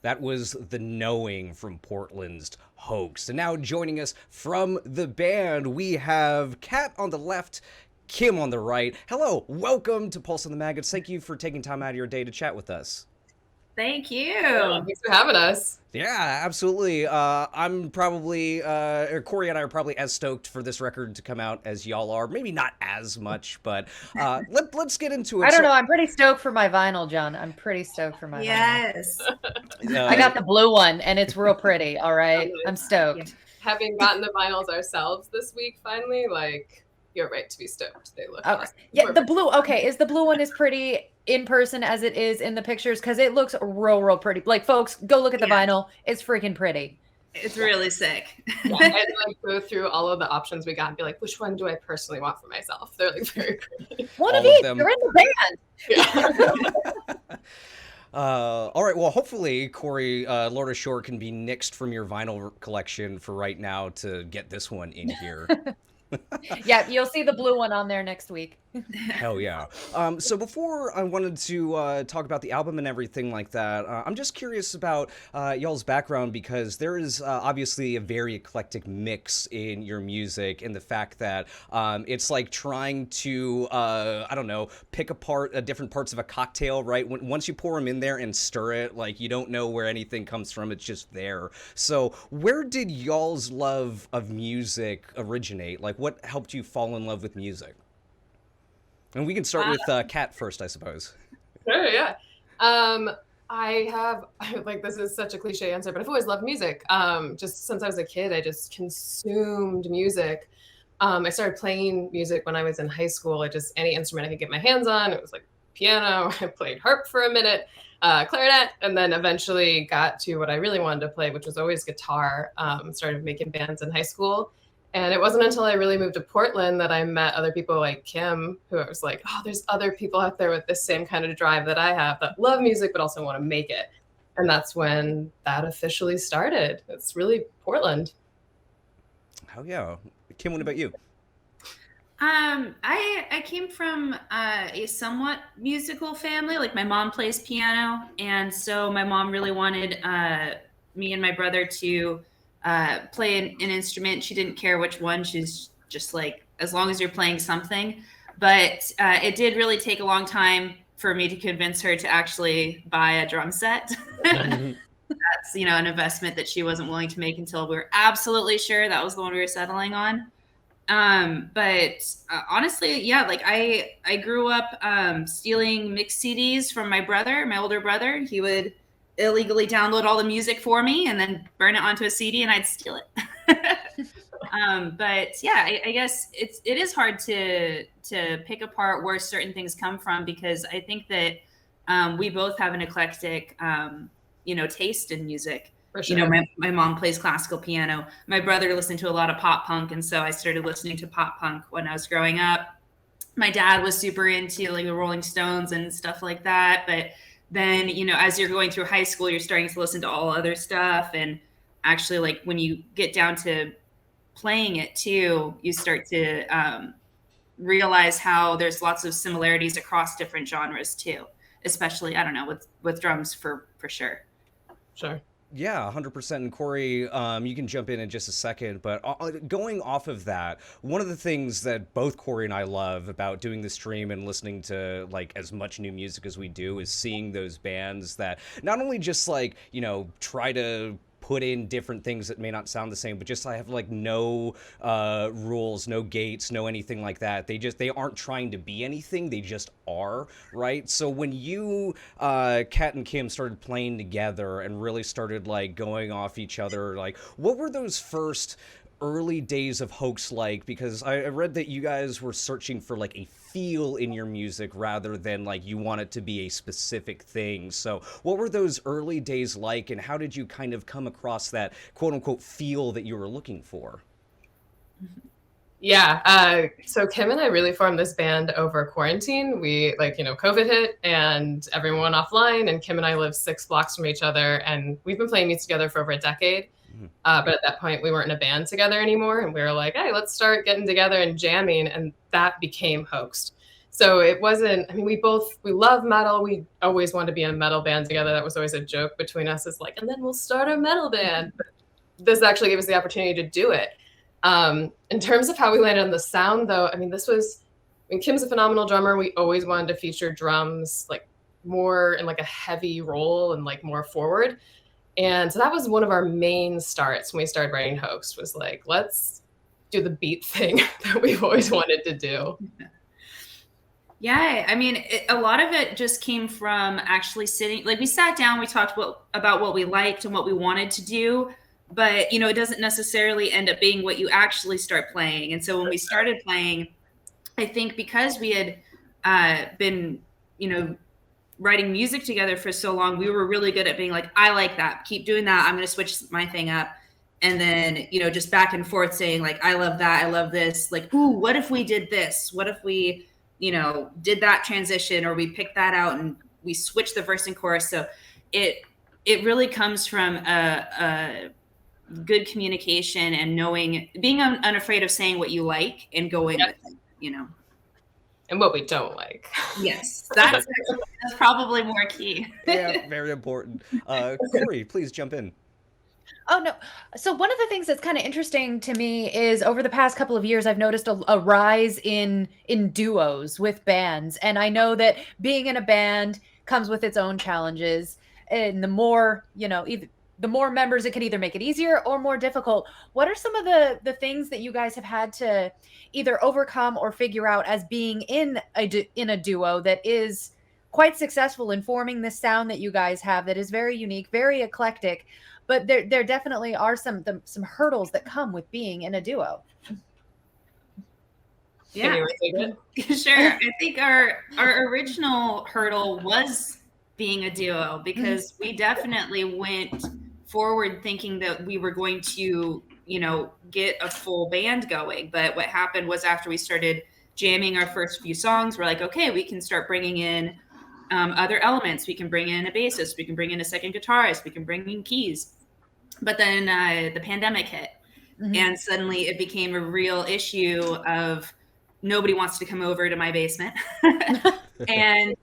That was The Knowing from Portland's Hoaxed. And now joining us from the band, we have Kat on the left, Kim on the right. Hello, welcome to Pulse on the Maggots. Thank you for taking time out of your day to chat with us. Thank you. Thanks for having us. Yeah, absolutely. I'm probably, Cori and I are probably as stoked for this record to come out as y'all are. Maybe not as much, but let's get into it. I don't know. I'm pretty stoked for my vinyl, John. I'm pretty stoked for my Yes. vinyl. I got the blue one, and it's real pretty. All right, I'm stoked. Having gotten the vinyls ourselves this week, finally, you're right to be stoked. They look awesome. Yeah, the blue. Okay, is the blue one as pretty in person as it is in the pictures? Because it looks real pretty. Like, folks, go look at the vinyl. It's freaking pretty. It's really sick. Yeah, and go through all of the options we got and be like, which one do I personally want for myself? They're very pretty. One of each. You're in the band. Yeah. All right. Well, hopefully, Cori, Lord of Shore can be nixed from your vinyl collection for right now to get this one in here. Yeah, you'll see the blue one on there next week. Hell yeah. So before I wanted to talk about the album and everything like that, I'm just curious about y'all's background, because there is obviously a very eclectic mix in your music, and the fact that it's like trying to, I don't know, pick apart different parts of a cocktail, right? Once you pour them in there and stir it, like, you don't know where anything comes from. It's just there. So where did y'all's love of music originate? Like, what helped you fall in love with music? And we can start with Kat first, I suppose. Sure, yeah. I have, this is such a cliche answer, but I've always loved music. Just since I was a kid, I just consumed music. I started playing music when I was in high school. Any instrument I could get my hands on. It was like piano. I played harp for a minute, clarinet, and then eventually got to what I really wanted to play, which was always guitar. Started making bands in high school. And it wasn't until I really moved to Portland that I met other people like Kim, who I was like, oh, there's other people out there with this same kind of drive that I have, that love music, but also want to make it. And that's when that officially started. It's really Portland. Hell yeah. Kim, what about you? I came from a somewhat musical family. Like, my mom plays piano. And so my mom really wanted me and my brother to play an instrument. She didn't care which one. She's just like, as long as you're playing something. But it did really take a long time for me to convince her to actually buy a drum set. That's, an investment that she wasn't willing to make until we were absolutely sure that was the one we were settling on. But honestly, yeah, I grew up stealing mix CDs from my older brother. He would illegally download all the music for me and then burn it onto a CD, and I'd steal it. But yeah, I guess it is hard to pick apart where certain things come from, because I think that we both have an eclectic, taste in music. For sure. My mom plays classical piano. My brother listened to a lot of pop punk, and so I started listening to pop punk when I was growing up. My dad was super into the Rolling Stones and stuff like that, but then, as you're going through high school, you're starting to listen to all other stuff. And actually, when you get down to playing it too, you start to realize how there's lots of similarities across different genres too, especially, I don't know, with drums for sure. Sure. Yeah, 100%. And Cori, you can jump in just a second, but going off of that, one of the things that both Cori and I love about doing the stream and listening to as much new music as we do is seeing those bands that not only just try to put in different things that may not sound the same, but just I have no rules, no gates, no anything like that. They aren't trying to be anything. They just are, right? So when you, Kat and Kim, started playing together and really started going off each other, what were those first early days of Hoaxed like? Because I read that you guys were searching for a feel in your music rather than you want it to be a specific thing. So what were those early days like, and how did you kind of come across that quote unquote feel that you were looking for? Yeah. So Kim and I really formed this band over quarantine. We COVID hit and everyone went offline, and Kim and I live 6 blocks from each other, and we've been playing music together for over a decade. But at that point, we weren't in a band together anymore. And we were like, hey, let's start getting together and jamming. And that became Hoaxed. So it wasn't, I mean, we love metal. We always wanted to be in a metal band together. That was always a joke between us, is like, and then we'll start a metal band. But this actually gave us the opportunity to do it. In terms of how we landed on the sound, though, I mean, Kim's a phenomenal drummer. We always wanted to feature drums like more in like a heavy role and like more forward. And so that was one of our main starts when we started writing Hoaxed, was like, let's do the beat thing that we've always wanted to do. Yeah, I mean, a lot of it just came from actually sitting, like we sat down, we talked about what we liked and what we wanted to do, but it doesn't necessarily end up being what you actually start playing. And so when we started playing, I think because we had been, writing music together for so long, we were really good at being like, I like that, keep doing that, I'm going to switch my thing up. And then, just back and forth saying like, I love that, I love this, like, ooh, what if we did this? What if we did that transition, or we picked that out and we switched the verse and chorus. So it really comes from a good communication and being unafraid of saying what you like and going with it, And what we don't like. Yes, that's probably more key. Yeah, very important. Cori, please jump in. Oh, no. So one of the things that's kind of interesting to me is over the past couple of years, I've noticed a rise in duos with bands. And I know that being in a band comes with its own challenges. And the more, the more members, it can either make it easier or more difficult. What are some of the things that you guys have had to either overcome or figure out as being in a duo that is quite successful in forming this sound that you guys have that is very unique, very eclectic? But there definitely are some hurdles that come with being in a duo. Yeah, sure. I think our original hurdle was being a duo, because we definitely went forward thinking that we were going to, get a full band going. But what happened was, after we started jamming our first few songs, we're like, okay, we can start bringing in other elements. We can bring in a bassist, we can bring in a second guitarist, we can bring in keys. But then the pandemic hit, and suddenly it became a real issue of nobody wants to come over to my basement. And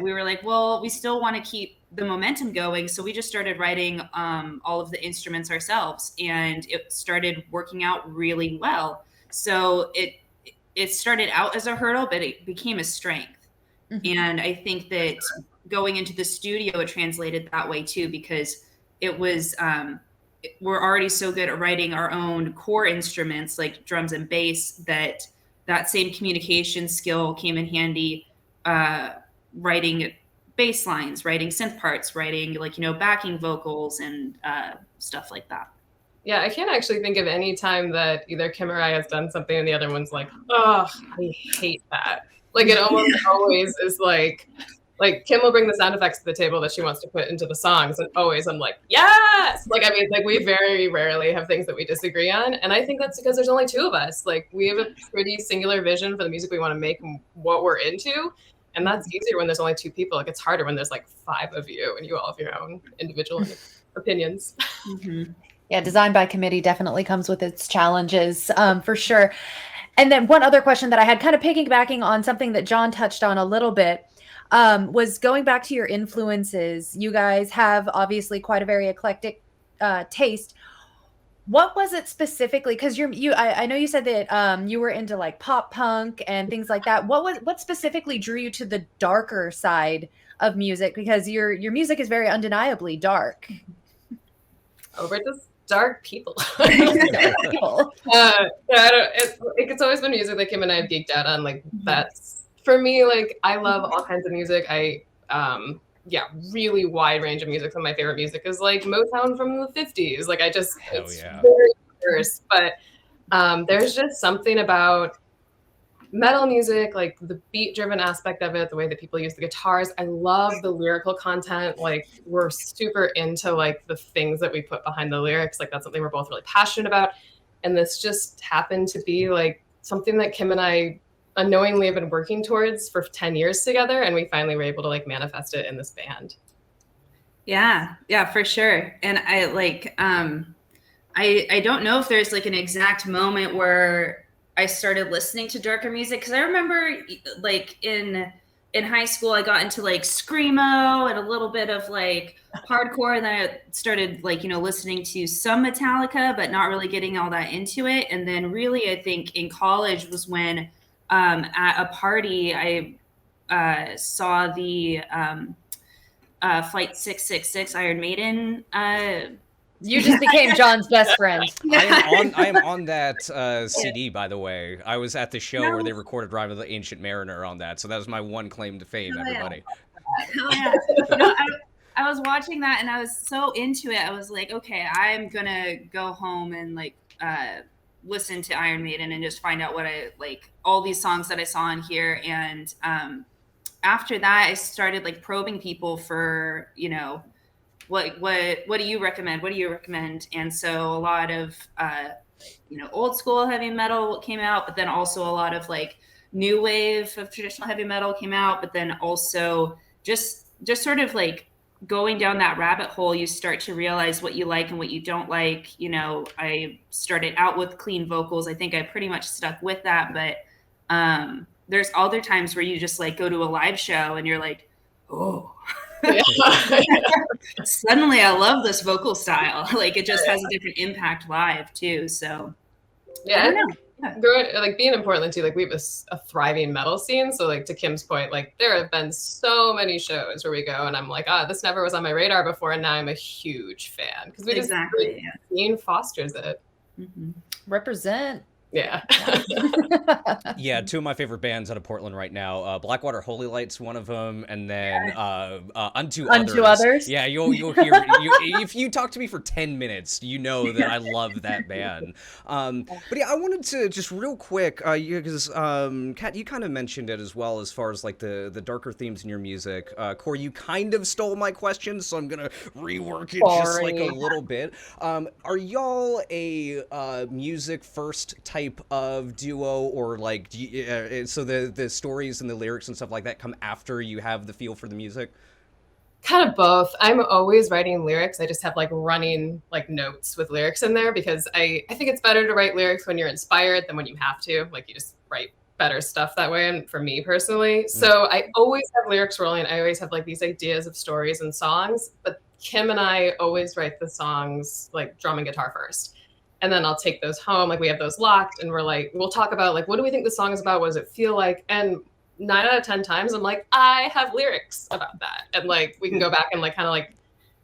we were like, well, we still want to keep the momentum going. So we just started writing all of the instruments ourselves, and it started working out really well. So it started out as a hurdle, but it became a strength. And I think that going into the studio, it translated that way too, because it was, we're already so good at writing our own core instruments like drums and bass that same communication skill came in handy, writing bass lines, writing synth parts, writing backing vocals and stuff like that. Yeah, I can't actually think of any time that either Kim or I has done something and the other one's like, oh, I hate that. Like, it almost always is like Kim will bring the sound effects to the table that she wants to put into the songs, and always I'm like, yes! Like, I mean, like, we very rarely have things that we disagree on, and I think that's because there's only two of us. Like, we have a pretty singular vision for the music we want to make and what we're into, and that's easier when there's only two people. It gets harder when there's like five of you and you all have your own individual opinions. Yeah, design by committee definitely comes with its challenges, for sure. And then one other question that I had, kind of piggybacking on something that John touched on a little bit, was going back to your influences. You guys have obviously quite a very eclectic taste. What was it specifically? Because I know you said that you were into like pop punk and things like that. What specifically drew you to the darker side of music? Because your music is very undeniably dark. Oh, we're just dark people. People. It's always been music that Kim and I have geeked out on. Like, that's for me. Like, I love all kinds of music. Really wide range of music. Some of my favorite music is like Motown from the 50s. Like, it's very diverse. But there's just something about metal music, like the beat driven aspect of it, the way that people use the guitars. I love the lyrical content. Like, we're super into like the things that we put behind the lyrics. Like, that's something we're both really passionate about. And this just happened to be like something that Kim and I unknowingly have been working towards for 10 years together. And we finally were able to like manifest it in this band. Yeah, for sure. And I don't know if there's like an exact moment where I started listening to darker music, because I remember like in high school I got into like screamo and a little bit of like hardcore, and then I started like, listening to some Metallica, but not really getting all that into it. And then really I think in college was when at a party I saw the Flight 666 Iron Maiden. You just became John's best friend. I am on that CD, by the way. I was at the show where they recorded Rime of the Ancient Mariner on that, so that was my one claim to fame, everybody. I was watching that and I was so into it. I was like, okay, I'm gonna go home and like listen to Iron Maiden and just find out what I like, all these songs that I saw in here. And after that, I started like probing people for, what do you recommend? What do you recommend? And so a lot of old school heavy metal came out, but then also a lot of like new wave of traditional heavy metal came out. But then also just sort of like going down that rabbit hole, you start to realize what you like and what you don't like. I started out with clean vocals. I think I pretty much stuck with that, but there's other times where you just like go to a live show and you're like, oh, suddenly I love this vocal style. Like it just has a different impact live too. So yeah, I don't know. Like being in Portland too, like we have a thriving metal scene. So like to Kim's point, like there have been so many shows where we go and I'm like, this never was on my radar before, and now I'm a huge fan because we exactly just scene fosters it. Mm-hmm. Represent. Yeah. Yeah, two of my favorite bands out of Portland right now. Blackwater Holy Light's one of them, and then Unto Others. Yeah, you'll hear if you talk to me for 10 minutes, you know that I love that band. But yeah, I wanted to just real quick, because Kat, you kind of mentioned it as well as far as like the darker themes in your music. Cori, you kind of stole my question, so I'm gonna rework it just like a little bit. Are y'all a music first type of duo, or like so the stories and the lyrics and stuff like that come after you have the feel for the music? Kind of both. I'm always writing lyrics. I just have like running like notes with lyrics in there because I think it's better to write lyrics when you're inspired than when you have to. Like you just write better stuff that way, and for me personally. So I always have lyrics rolling. I always have like these ideas of stories and songs, but Kim and I always write the songs like drum and guitar first. And then I'll take those home. Like we have those locked and we'll talk about like, what do we think the song is about? What does it feel like? And 9 out of 10 times I'm like, I have lyrics about that. And like, we can go back and like, kind of like,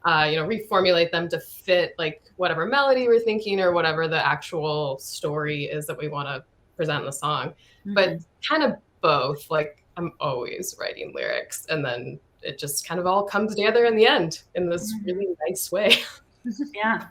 reformulate them to fit like whatever melody we're thinking or whatever the actual story is that we want to present in the song. Mm-hmm. But kind of both, like I'm always writing lyrics and then it just kind of all comes together in the end in this really nice way. Yeah.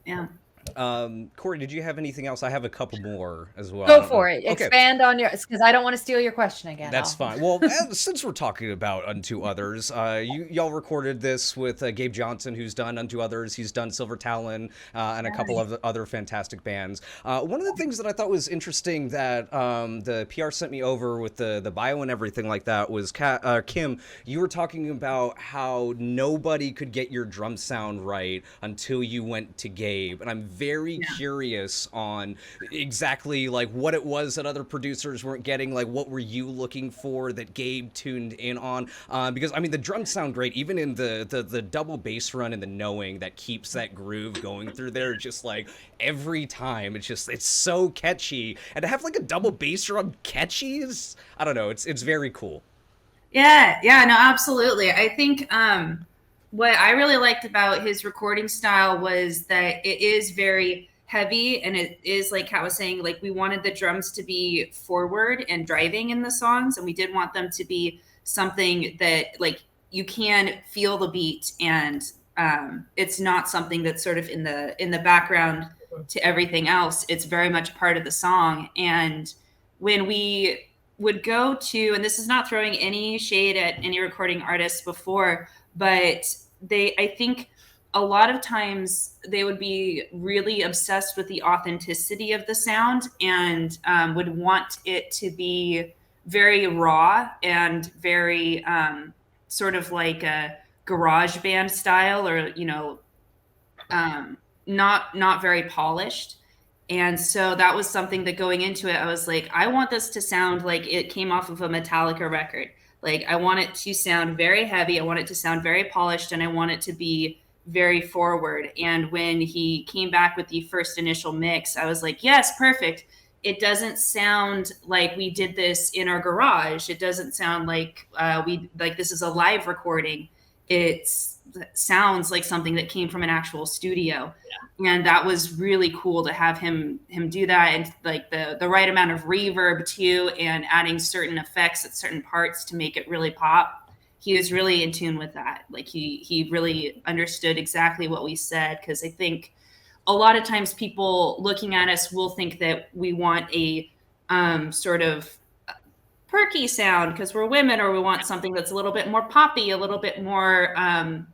Yeah. Cori, did you have anything else? I have a couple more as well. Go for it. Okay. Expand on your, because I don't want to steal your question again. That's fine. Well, since we're talking about Unto Others, y'all recorded this with Gabe Johnson, who's done Unto Others. He's done Silver Talon and a couple of other fantastic bands. One of the things that I thought was interesting that the PR sent me over with the bio and everything like that was Kim, you were talking about how nobody could get your drum sound right until you went to Gabe. And I'm very curious on exactly like what it was that other producers weren't getting. Like, what were you looking for that Gabe tuned in on? Because I mean, the drums sound great, even in the double bass run and the knowing that keeps that groove going through there. Just like every time, it's so catchy, and to have like a double bass drum catchy is, I don't know, it's very cool. Yeah, no, absolutely. I think what I really liked about his recording style was that it is very heavy, and it is, like Kat was saying, like we wanted the drums to be forward and driving in the songs, and we did want them to be something that like you can feel the beat, and it's not something that's sort of in the background to everything else. It's very much part of the song. And when we would go to, and this is not throwing any shade at any recording artists before, but I think a lot of times they would be really obsessed with the authenticity of the sound and would want it to be very raw and very sort of like a garage band style, or not very polished. And so that was something that going into it, I was like, I want this to sound like it came off of a Metallica record. Like, I want it to sound very heavy. I want it to sound very polished, and I want it to be very forward. And when he came back with the first initial mix, I was like, yes, perfect. It doesn't sound like we did this in our garage. It doesn't sound like this is a live recording. It sounds like something that came from an actual studio. Yeah. And that was really cool to have him do that, and like the right amount of reverb too, and adding certain effects at certain parts to make it really pop. He was really in tune with that. Like he really understood exactly what we said, because I think a lot of times people looking at us will think that we want a sort of perky sound because we're women, or we want something that's a little bit more poppy, a little bit more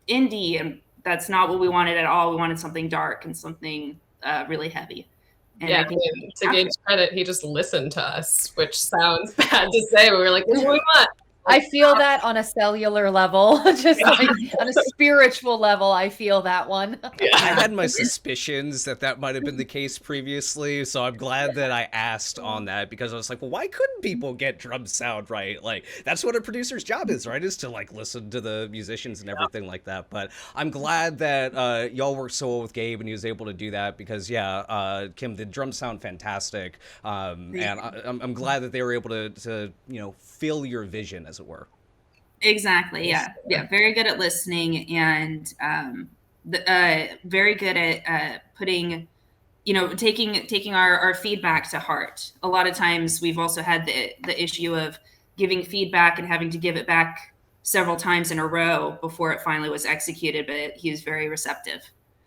indie, and that's not what we wanted at all. We wanted something dark and something really heavy. And yeah, to Gabe's credit, he just listened to us, which sounds bad to say, but we were like, this is what we want. I feel that on a cellular level, just like on a spiritual level, I feel that one. Yeah. I had my suspicions that might have been the case previously, so I'm glad that I asked on that, because I was like, well, why couldn't people get drum sound right? Like, that's what a producer's job is, right? Is to like listen to the musicians and everything like that. But I'm glad that y'all worked so well with Gabe and he was able to do that, because Kim, the drums sound fantastic, and I'm glad that they were able to fill your vision, as it were. Exactly. Yeah. Very good at listening, and very good at putting, taking our feedback to heart. A lot of times we've also had the issue of giving feedback and having to give it back several times in a row before it finally was executed, but he was very receptive.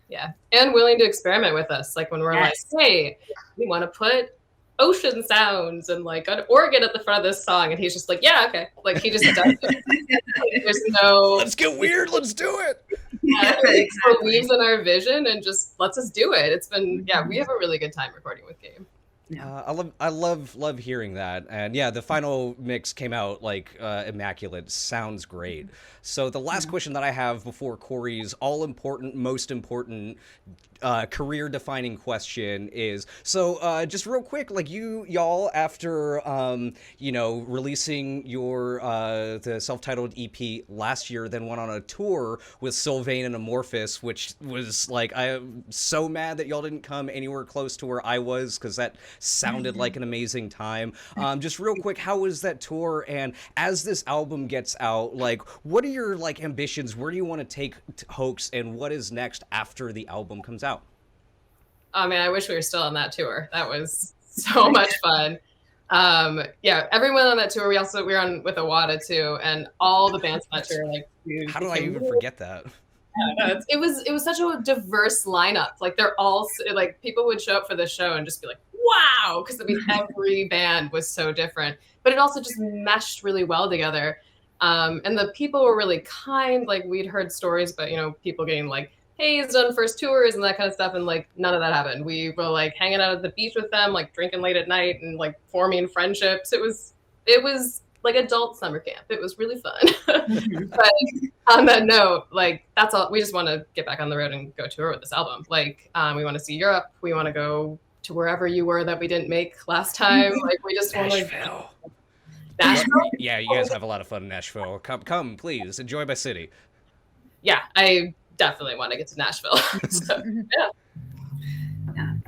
Yeah. And willing to experiment with us. Like when we're like, hey, we want to put ocean sounds and like an organ at the front of this song, and he's just like, yeah, okay, like he just does it. There's no, let's get weird, let's do it. He believes in our vision and just lets us do it. It's been we have a really good time recording with Gabe. I love hearing that, and the final mix came out like immaculate. Sounds great. So the last question that I have before Cori's most important career-defining question is, so just real quick, like y'all after releasing your the self-titled EP last year, then went on a tour with Sylvain and Amorphous, which was like, I'm so mad that y'all didn't come anywhere close to where I was, because that sounded like an amazing time. Just real quick, how was that tour? And as this album gets out, like, what are your like ambitions? Where do you want to take Hoaxed, and what is next after the album comes out? Oh man, I wish we were still on that tour. That was so much fun. Everyone on that tour. We were on with Awada too, and all the bands on that tour. Like, how do I even forget that? It was such a diverse lineup. Like they're all like, people would show up for the show and just be like, wow, because every band was so different, but it also just meshed really well together. And the people were really kind. Like, we'd heard stories about people getting like hazed on first tours and that kind of stuff, and like none of that happened. We were like hanging out at the beach with them, like drinking late at night and like forming friendships. It was like adult summer camp. It was really fun. But on that note, like, that's all. We just want to get back on the road and go tour with this album. Like, we want to see Europe. We want to go to wherever you were that we didn't make last time. Like, we just want to. Nashville? Yeah, you guys have a lot of fun in Nashville. Come, please enjoy my city. Yeah, I definitely want to get to Nashville. So, yeah,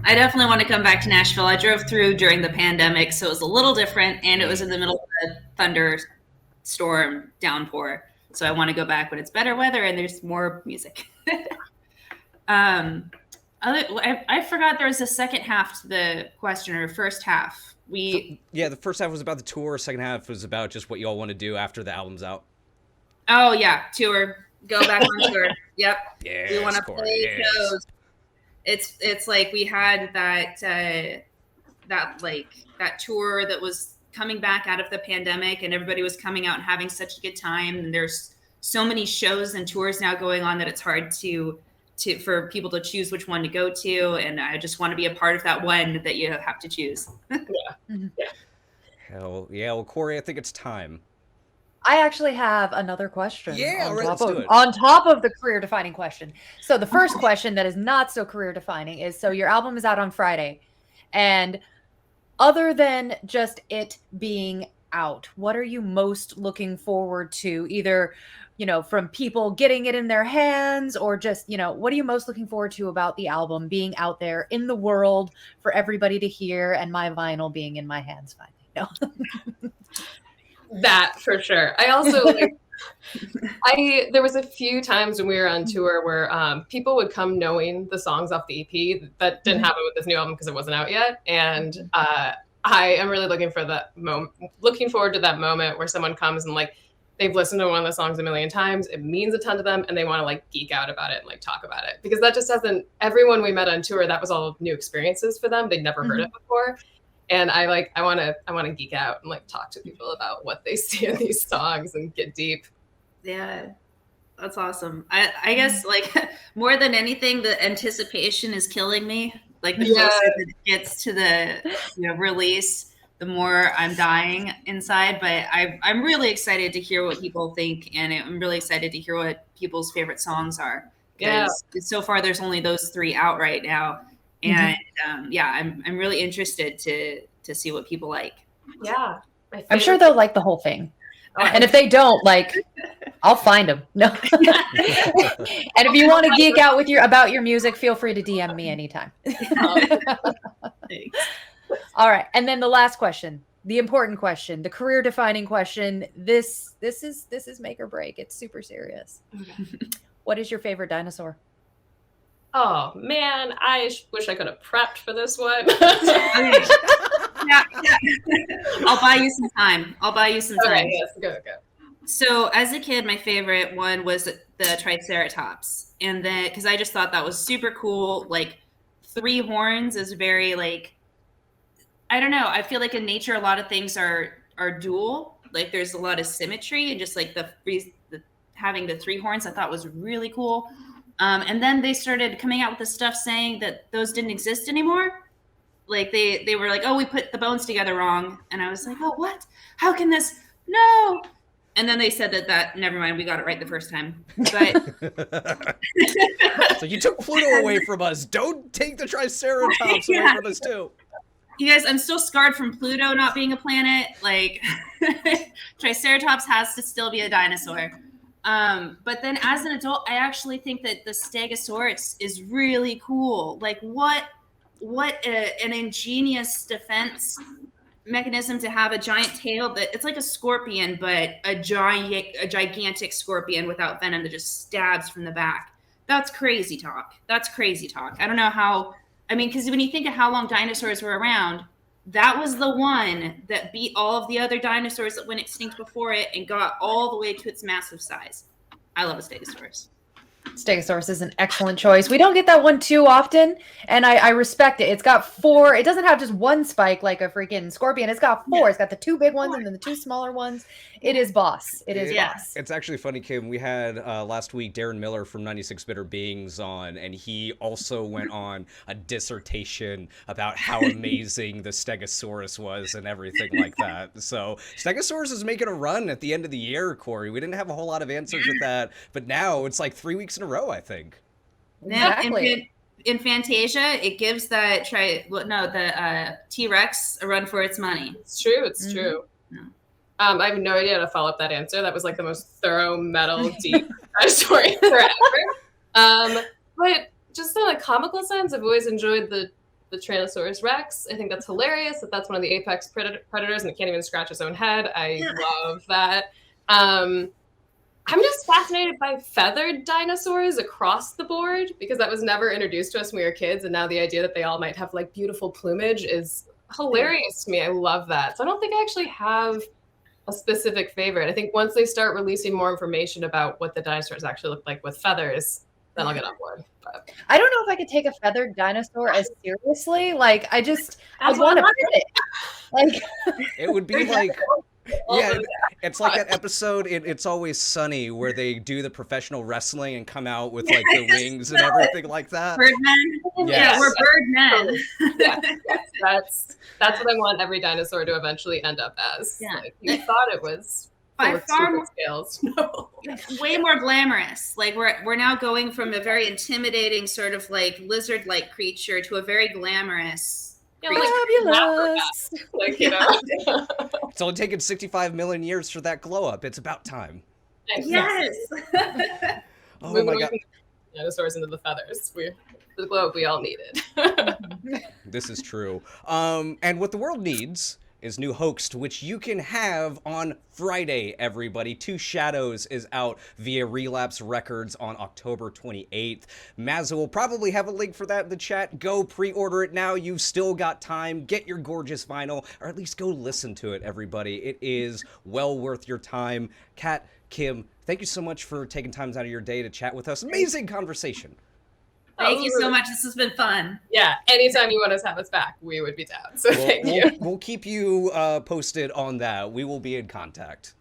I definitely want to come back to Nashville. I drove through during the pandemic, so it was a little different, and it was in the middle of a thunderstorm downpour. So I want to go back when it's better weather and there's more music. I forgot there was a second half to the question, or first half. The first half was about the tour. Second half was about just what y'all want to do after the album's out. Oh yeah, tour. Go back on tour. Yep. Yes, we want to play shows. It's like we had that tour that was coming back out of the pandemic, and everybody was coming out and having such a good time. And there's so many shows and tours now going on that it's hard for people to choose which one to go to. And I just want to be a part of that one that you have to choose. Hell yeah. Well, Cori, I think it's time. I actually have another question. Yeah, let's do it. On top of the career-defining question. So the first question that is not so career-defining is, so your album is out on Friday. And other than just it being out, what are you most looking forward to, either, from people getting it in their hands, or just, what are you most looking forward to about the album being out there in the world for everybody to hear, and my vinyl being in my hands finally? No. That for sure. I also there was a few times when we were on tour where people would come knowing the songs off the EP. That didn't happen with this new album because it wasn't out yet. And I am really looking forward to that moment where someone comes and like they've listened to one of the songs a million times. It means a ton to them, and they want to like geek out about it and like talk about it, because that just hasn't. Everyone we met on tour, that was all new experiences for them. They'd never heard it before. And I want to geek out and like talk to people about what they see in these songs and get deep. Yeah, that's awesome. I guess like more than anything, the anticipation is killing me. Like the closer that it gets to the release, the more I'm dying inside. But I'm really excited to hear what people think, and I'm really excited to hear what people's favorite songs are. Because so far there's only those 3 out right now. And I'm really interested to see what people like. Yeah, I'm sure they'll like the whole thing. And if they don't, like, I'll find them. No. And if you want to geek out about your music, feel free to DM me anytime. All right, and then the last question, the important question, the career-defining question. This is make or break. It's super serious. Okay. What is your favorite dinosaur? Oh man, I wish I could have prepped for this one. Yeah. I'll buy you some time. Okay, yes, go. So as a kid, my favorite one was the Triceratops, and then because I just thought that was super cool. Like 3 horns is very like, I don't know. I feel like in nature, a lot of things are dual. Like there's a lot of symmetry, and just like the having the 3 horns, I thought was really cool. And then they started coming out with the stuff saying that those didn't exist anymore. Like they were like, oh, we put the bones together wrong. And I was like, oh, what? How can this? No. And then they said that never mind, we got it right the first time. But so you took Pluto away from us. Don't take the Triceratops away from us too. You guys, I'm still scarred from Pluto not being a planet. Like Triceratops has to still be a dinosaur. But then as an adult, I actually think that the Stegosaurus is really cool. Like what an ingenious defense mechanism to have a giant tail that it's like a scorpion, but a gigantic scorpion without venom that just stabs from the back. That's crazy talk. I don't know how, because when you think of how long dinosaurs were around, that was the one that beat all of the other dinosaurs that went extinct before it and got all the way to its massive size. I love a Stegosaurus. Stegosaurus is an excellent choice. We don't get that one too often, and I respect it. It's got 4. It doesn't have just one spike like a freaking scorpion. It's got 4. It's got the 2 big ones and then the 2 smaller ones. It is boss. It is boss. It's actually funny, Kim. We had last week Darren Miller from 96 Bitter Beings on, and he also went on a dissertation about how amazing the Stegosaurus was and everything like that. So Stegosaurus is making a run at the end of the year, Cori. We didn't have a whole lot of answers with that, but now it's like 3 weeks in a row, I think. Exactly. In Fantasia, it gives the T-Rex a run for its money. It's true. No. I have no idea how to follow up that answer. That was like the most thorough, metal, deep story ever. But just in a comical sense, I've always enjoyed the Tyrannosaurus Rex. I think that's hilarious that's one of the apex predators and it can't even scratch its own head. I love that. I'm just fascinated by feathered dinosaurs across the board because that was never introduced to us when we were kids. And now the idea that they all might have like beautiful plumage is hilarious to me. I love that. So I don't think I actually have a specific favorite. I think once they start releasing more information about what the dinosaurs actually look like with feathers, then I'll get on board. But I don't know if I could take a feathered dinosaur as seriously. Like I want to pet it. Like it would be like it's like that episode in It's Always Sunny where they do the professional wrestling and come out with like the wings and everything like that. Birdmen. Yes. Yeah, we're birdmen. That's what I want every dinosaur to eventually end up as. Yeah. Like, you thought it was by far more scales. No. Way more glamorous. Like we're now going from a very intimidating sort of like lizard-like creature to a very glamorous Yeah, like Fabulous. like, you know. It's only taken 65 million years for that glow up. It's about time. Yes. Oh Moving my away god. from the dinosaurs into the feathers. The globe we all needed. This is true. And what the world needs is new Hoaxed, which you can have on Friday, everybody. Two Shadows is out via Relapse Records on October 28th. Mazza will probably have a link for that in the chat. Go pre-order it now. You've still got time. Get your gorgeous vinyl, or at least go listen to it, everybody. It is well worth your time. Kat, Kim, thank you so much for taking time out of your day to chat with us. Amazing conversation. Thank you so much. This has been fun. Yeah, anytime you want to have us back, we would be down. So thank you. We'll keep you posted on that. We will be in contact.